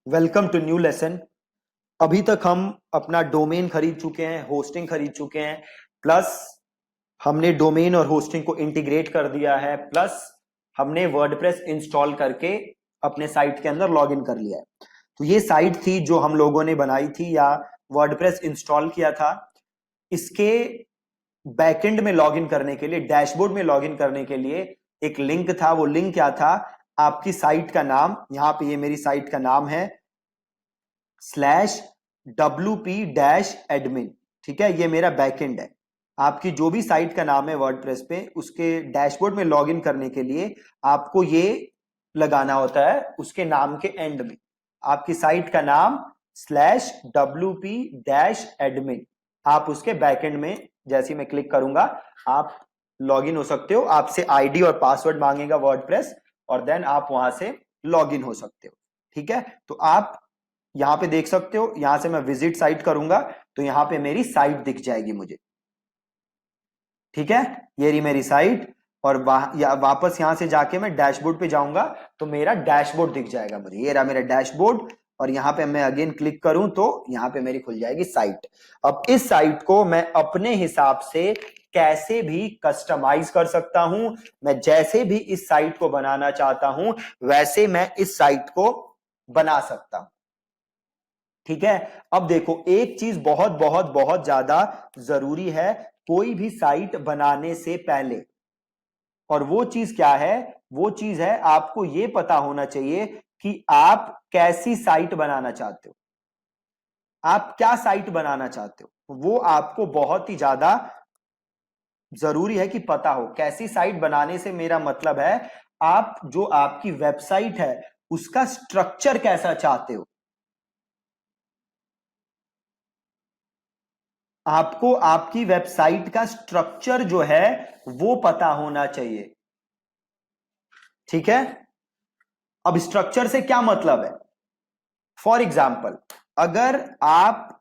Welcome to new lesson. अभी तक हम अपना डोमेन खरीद चुके हैं, होस्टिंग खरीद चुके हैं, प्लस हमने डोमेन और होस्टिंग को इंटीग्रेट कर दिया है, प्लस हमने वर्डप्रेस इंस्टॉल करके अपने साइट के अंदर लॉगिन कर लिया है। तो ये साइट थी जो हम लोगों ने बनाई थी या वर्डप्रेस इंस्टॉल किया था। इसके बैकएंड में लॉगिन करने के लिए, डैशबोर्ड में लॉगिन करने के लिए एक लिंक था। वो लिंक क्या था? आपकी साइट का नाम, यहां पे ये मेरी साइट का नाम है /wp-admin। ठीक है, ये मेरा बैकएंड है। आपकी जो भी साइट का नाम है वर्डप्रेस पे, उसके डैशबोर्ड में लॉगिन करने के लिए आपको ये लगाना होता है उसके नाम के एंड में, आपकी साइट का नाम /wp-admin। आप उसके बैकएंड में जैसे मैं क्लिक करूंगा आप लॉगिन हो सकते हो। आपसे आईडी और पासवर्ड मांगेगा वर्डप्रेस, और देन आप वहां से लॉगिन हो सकते हो। ठीक है, तो आप यहां पे देख सकते हो, यहां से मैं विजिट साइट करूंगा तो यहां पे मेरी साइट दिख जाएगी मुझे। ठीक है, ये रही मेरी साइट, और वापस यहां से जाके मैं डैशबोर्ड पे जाऊंगा तो मेरा डैशबोर्ड दिख जाएगा मुझे। ये रहा मेरा डैशबोर्ड, और यहां पे मैं अगेन क्लिक करूं तो यहां पे मेरी खुल जाएगी साइट। अब इस साइट को मैं अपने हिसाब से कैसे भी कस्टमाइज कर सकता हूं। मैं जैसे भी इस साइट को बनाना चाहता हूं वैसे मैं इस साइट को बना सकता हूं। ठीक है, अब देखो एक चीज बहुत बहुत बहुत ज्यादा जरूरी है कोई भी साइट बनाने से पहले, और वो चीज क्या है? वो चीज है आपको ये पता होना चाहिए कि आप कैसी साइट बनाना चाहते हो, आप क्या साइट बनाना चाहते हो। वो आपको बहुत ही ज्यादा जरूरी है कि पता हो। कैसी साइट बनाने से मेरा मतलब है आप जो आपकी वेबसाइट है उसका स्ट्रक्चर कैसा चाहते हो। आपको आपकी वेबसाइट का स्ट्रक्चर जो है वो पता होना चाहिए। ठीक है, अब स्ट्रक्चर से क्या मतलब है? फॉर एग्जाम्पल, अगर आप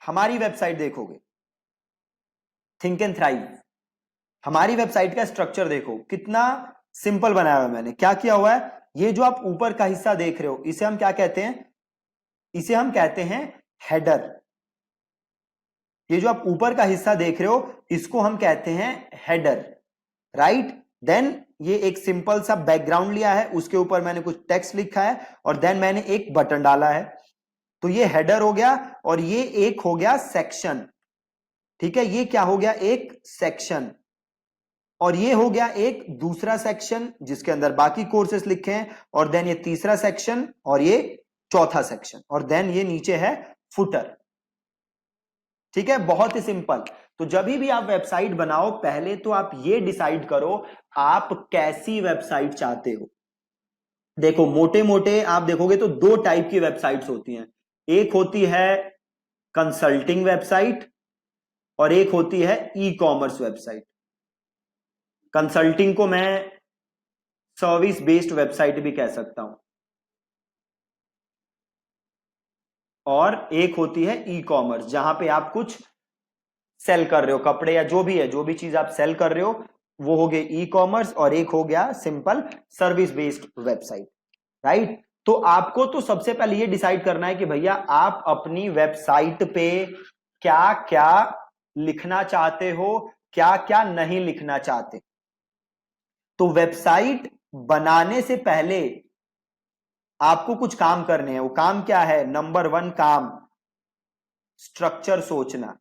हमारी वेबसाइट देखोगे, थिंक एंड थ्राइव, हमारी वेबसाइट का स्ट्रक्चर देखो कितना सिंपल बनाया हुआ है। मैंने क्या किया हुआ है, ये जो आप ऊपर का हिस्सा देख रहे हो इसे हम क्या कहते हैं? इसे हम कहते हैं हेडर। ये जो आप ऊपर का हिस्सा देख रहे हो इसको हम कहते हैं हेडर, राइट। देन ये एक सिंपल सा बैकग्राउंड लिया है, उसके ऊपर मैंने कुछ टेक्स्ट लिखा है, और देन मैंने एक बटन डाला है। तो ये हेडर हो गया, और ये एक हो गया सेक्शन। ठीक है, ये क्या हो गया? एक सेक्शन। और ये हो गया एक दूसरा सेक्शन जिसके अंदर बाकी कोर्सेस लिखे हैं, और देन ये तीसरा सेक्शन, और ये चौथा सेक्शन, और देन ये नीचे है फुटर। ठीक है, बहुत ही सिंपल। तो जब भी आप वेबसाइट बनाओ पहले तो आप ये डिसाइड करो आप कैसी वेबसाइट चाहते हो। देखो मोटे मोटे आप देखोगे तो दो टाइप की वेबसाइट्स होती हैं। एक होती है कंसल्टिंग वेबसाइट, और एक होती है ई कॉमर्स वेबसाइट। कंसल्टिंग को मैं सर्विस बेस्ड वेबसाइट भी कह सकता हूं, और एक होती है ई कॉमर्स जहां पे आप कुछ सेल कर रहे हो, कपड़े या जो भी है, जो भी चीज आप सेल कर रहे हो वो हो गए ई कॉमर्स, और एक हो गया simple service based website, right. तो आपको तो सबसे पहले ये डिसाइड करना है कि भैया आप अपनी वेबसाइट पे क्या क्या लिखना चाहते हो, क्या क्या नहीं लिखना चाहते। तो वेबसाइट बनाने से पहले आपको कुछ काम करने हैं। वो काम क्या है? नंबर 1 काम, स्ट्रक्चर सोचना।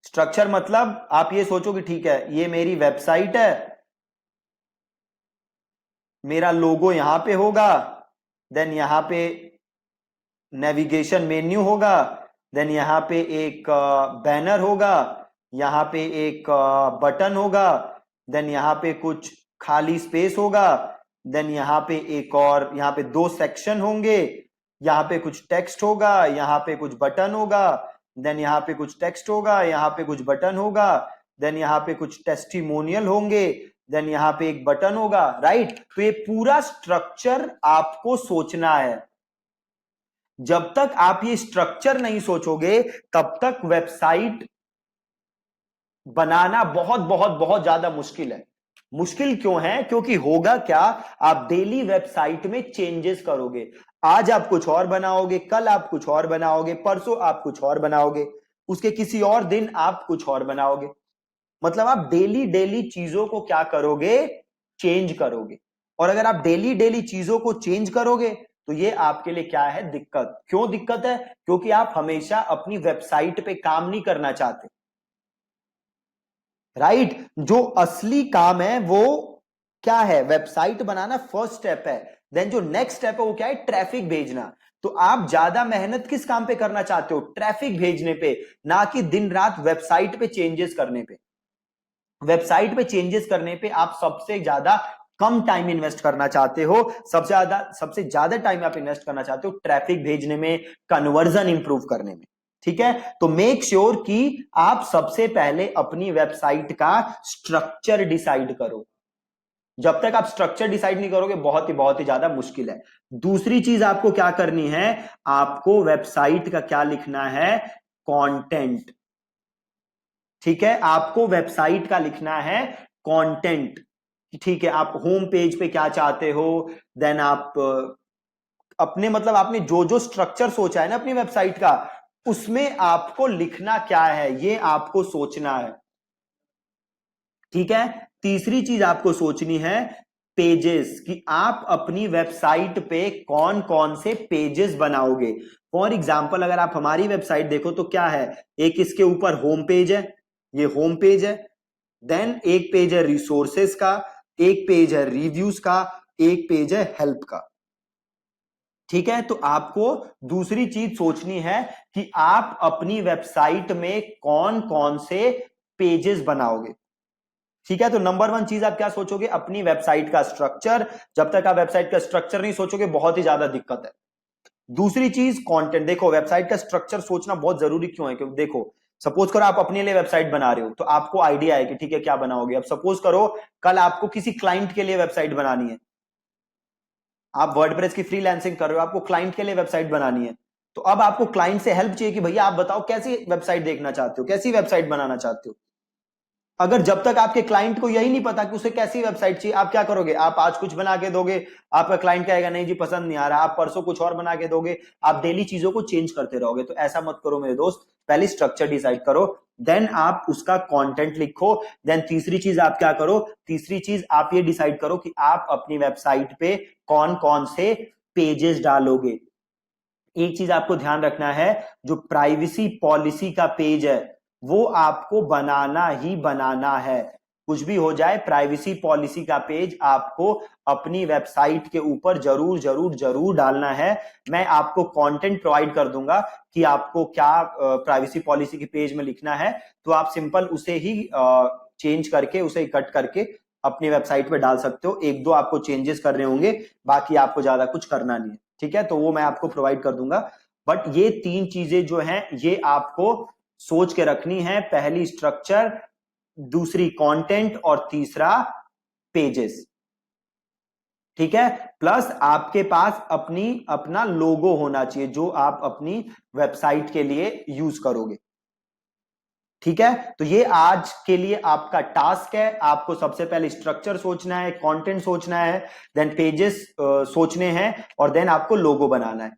स्ट्रक्चर मतलब आप ये सोचो कि ठीक है ये मेरी वेबसाइट है, मेरा लोगो यहां पे होगा, देन यहां पे नेविगेशन मेन्यू होगा, देन यहां पे एक बैनर होगा, यहां पे एक बटन होगा, देन यहां पे कुछ खाली स्पेस होगा, देन यहां पे एक और, यहां पे 2 सेक्शन होंगे, यहां पे कुछ टेक्स्ट होगा, यहां पे कुछ बटन होगा, देन यहां पे कुछ टेक्स्ट होगा, यहां पे कुछ बटन होगा, देन यहां पे कुछ टेस्टिमोनियल होंगे, देन यहां पे एक बटन होगा, राइट। तो ये पूरा स्ट्रक्चर आपको सोचना है। जब तक आप ये स्ट्रक्चर नहीं सोचोगे तब तक वेबसाइट बनाना बहुत बहुत बहुत ज्यादा मुश्किल है। मुश्किल क्यों है? क्योंकि होगा क्या, आप डेली वेबसाइट में चेंजेस करोगे। आज आप कुछ और बनाओगे, कल आप कुछ और बनाओगे, परसों आप कुछ और बनाओगे, उसके किसी और दिन आप कुछ और बनाओगे। मतलब आप डेली डेली चीजों को क्या करोगे? चेंज करोगे। और अगर आप डेली डेली चीजों को चेंज करोगे तो ये आपके लिए क्या है? दिक्कत। क्यों दिक्कत है? क्योंकि आप हमेशा अपनी वेबसाइट पे काम नहीं करना चाहते, राइट? जो असली काम है वो क्या है? वेबसाइट बनाना फर्स्ट स्टेप है। देन जो नेक्स्ट स्टेप है वो क्या है? ट्रैफिक भेजना। तो आप ज्यादा मेहनत किस काम पे करना चाहते हो? ट्रैफिक भेजने पे, ना कि दिन रात वेबसाइट पे चेंजेस करने पे। वेबसाइट पे चेंजेस करने पे आप सबसे ज्यादा कम टाइम इन्वेस्ट करना चाहते हो। सबसे ज्यादा टाइम आप इन्वेस्ट करना चाहते हो ट्रैफिक भेजने में, कन्वर्जन इंप्रूव करने में। ठीक है, तो मेक श्योर कि आप सबसे पहले अपनी वेबसाइट का स्ट्रक्चर डिसाइड करो। जब तक आप स्ट्रक्चर डिसाइड नहीं करोगे बहुत ही ज्यादा मुश्किल है। दूसरी चीज आपको क्या करनी है? आपको वेबसाइट का क्या लिखना है? कंटेंट। ठीक है, आपको वेबसाइट का लिखना है कंटेंट। ठीक है, आप होम पेज पे क्या चाहते हो, देन आप अपने मतलब आपने जो जो स्ट्रक्चर सोचा है ना अपनी वेबसाइट का, उसमें आपको लिखना क्या है ये आपको सोचना है। ठीक है, तीसरी चीज आपको सोचनी है पेजेस, कि आप अपनी वेबसाइट पे कौन कौन से पेजेस बनाओगे। फॉर एग्जाम्पल अगर आप हमारी वेबसाइट देखो तो क्या है, एक इसके ऊपर होम पेज है, ये होम पेज है। देन एक पेज है रिसोर्सेस का, एक पेज है रिव्यूज का, एक पेज है हेल्प का। ठीक है, तो आपको दूसरी चीज सोचनी है कि आप अपनी वेबसाइट में कौन कौन से पेजेस बनाओगे। ठीक है, तो नंबर वन चीज आप क्या सोचोगे? अपनी वेबसाइट का स्ट्रक्चर। जब तक आप वेबसाइट का स्ट्रक्चर नहीं सोचोगे बहुत ही ज्यादा दिक्कत है। दूसरी चीज कंटेंट। देखो वेबसाइट का स्ट्रक्चर सोचना बहुत जरूरी क्यों है? क्योंकि देखो सपोज करो आप अपने लिए वेबसाइट बना रहे हो तो आपको आइडिया है कि ठीक है क्या बनाओगे। अब सपोज करो कल आपको किसी क्लाइंट के लिए वेबसाइट बनानी है, आप वर्डप्रेस की फ्रीलांसिंग कर रहे हो, आपको क्लाइंट के लिए वेबसाइट बनानी है, तो अब आपको क्लाइंट से हेल्प चाहिए कि भैया आप बताओ कैसी वेबसाइट देखना चाहते हो, कैसी वेबसाइट बनाना चाहते हो। अगर जब तक आपके क्लाइंट को यही नहीं पता कि उसे कैसी वेबसाइट चाहिए, आप क्या करोगे? आप आज कुछ बना के दोगे, आपका क्लाइंट कहेगा नहीं जी पसंद नहीं आ रहा, आप परसों कुछ और बना के दोगे, आप डेली चीजों को चेंज करते रहोगे। तो ऐसा मत करो मेरे दोस्त, पहले स्ट्रक्चर डिसाइड करो, देन आप उसका कंटेंट लिखो। देन तीसरी चीज आप क्या करो? तीसरी चीज आप ये डिसाइड करो कि आप अपनी वेबसाइट पे कौन कौन से पेजेस डालोगे। एक चीज आपको ध्यान रखना है, जो प्राइवेसी पॉलिसी का पेज है वो आपको बनाना ही बनाना है। कुछ भी हो जाए प्राइवेसी पॉलिसी का पेज आपको अपनी वेबसाइट के ऊपर जरूर जरूर जरूर डालना है। मैं आपको कंटेंट प्रोवाइड कर दूंगा कि आपको क्या प्राइवेसी पॉलिसी के पेज में लिखना है, तो आप सिंपल उसे ही चेंज करके, उसे कट करके अपनी वेबसाइट पे डाल सकते हो। एक दो आपको चेंजेस करने होंगे, बाकी आपको ज्यादा कुछ करना नहीं है। ठीक है, तो वो मैं आपको प्रोवाइड कर दूंगा। बट ये तीन चीजें जो हैं ये आपको सोच के रखनी है। पहली स्ट्रक्चर, दूसरी कंटेंट और तीसरा पेजेस। ठीक है, प्लस आपके पास अपना लोगो होना चाहिए जो आप अपनी वेबसाइट के लिए यूज करोगे। ठीक है, तो ये आज के लिए आपका टास्क है। आपको सबसे पहले स्ट्रक्चर सोचना है, कंटेंट सोचना है, देन पेजेस सोचने हैं, और देन आपको लोगो बनाना है।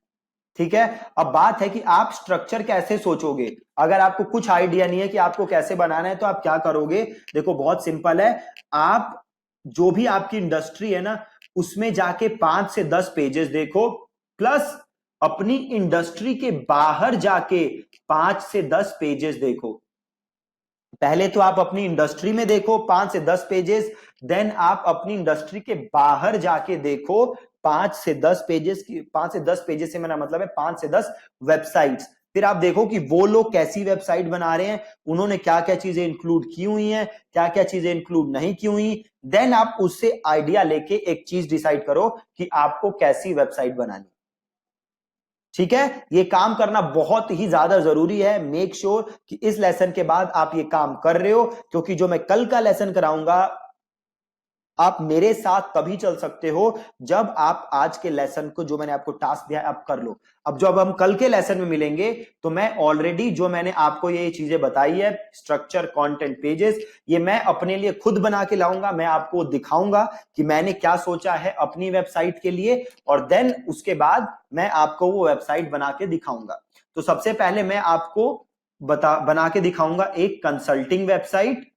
ठीक है, अब बात है कि आप स्ट्रक्चर कैसे सोचोगे। अगर आपको कुछ आइडिया नहीं है कि आपको कैसे बनाना है तो आप क्या करोगे? देखो बहुत सिंपल है, आप जो भी आपकी इंडस्ट्री है ना उसमें जाके 5 से 10 पेजेस देखो, प्लस अपनी इंडस्ट्री के बाहर जाके 5 से 10 पेजेस देखो। पहले तो आप अपनी इंडस्ट्री में देखो 5 से 10 पेजेस, देन आप अपनी इंडस्ट्री के बाहर जाके देखो 5 से 10 पेजेस की। 5 से 10 पेजेस से मेरा मतलब है 5 से 10 वेबसाइट्स। फिर आप देखो कि वो लोग कैसी वेबसाइट बना रहे हैं, उन्होंने क्या क्या चीजें इंक्लूड की हुई हैं, क्या क्या चीजें इंक्लूड नहीं की हुई। देन आप उससे आइडिया लेके एक चीज डिसाइड करो कि आपको कैसी वेबसाइट बनानी। ठीक है, ये काम करना बहुत ही ज्यादा जरूरी है। मेक श्योर कि इस लेसन के बाद आप ये काम कर रहे हो, क्योंकि जो मैं कल का लेसन कराऊंगा आप मेरे साथ तभी चल सकते हो जब आप आज के लेसन को, जो मैंने आपको टास्क दिया है, आप कर लो। अब जब हम कल के लेसन में मिलेंगे तो मैं ऑलरेडी जो मैंने आपको ये चीजें बताई है, स्ट्रक्चर, कंटेंट, पेजेस, ये मैं अपने लिए खुद बना के लाऊंगा। मैं आपको दिखाऊंगा कि मैंने क्या सोचा है अपनी वेबसाइट के लिए, और देन उसके बाद मैं आपको वो वेबसाइट बना के दिखाऊंगा। तो सबसे पहले मैं आपको बना के दिखाऊंगा एक कंसल्टिंग वेबसाइट,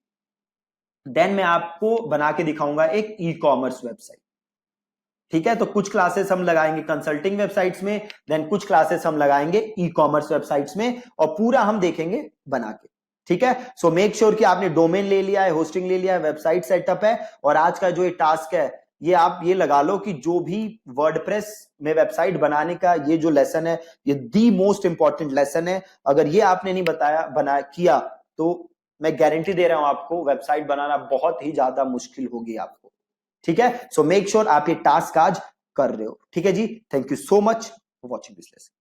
देन मैं आपको बना के दिखाऊंगा एक ई कॉमर्स वेबसाइट। ठीक है, तो कुछ क्लासेस हम लगाएंगे कंसल्टिंग वेबसाइट्स में, देन कुछ क्लासेस हम लगाएंगे ई कॉमर्स वेबसाइट्स में, और पूरा हम देखेंगे बना के। ठीक है, सो मेक श्योर कि आपने डोमेन ले लिया है, होस्टिंग ले लिया है, वेबसाइट सेटअप है, और आज का जो ये टास्क है ये आप ये लगा लो कि जो भी वर्डप्रेस में वेबसाइट बनाने का ये जो लेसन है, ये दी मोस्ट इंपॉर्टेंट लेसन है। अगर ये आपने नहीं बना किया तो मैं गारंटी दे रहा हूं आपको वेबसाइट बनाना बहुत ही ज्यादा मुश्किल होगी आपको। ठीक है, सो मेक श्योर आप ये टास्क आज कर रहे हो। ठीक है जी, thank you so much for watching this lesson.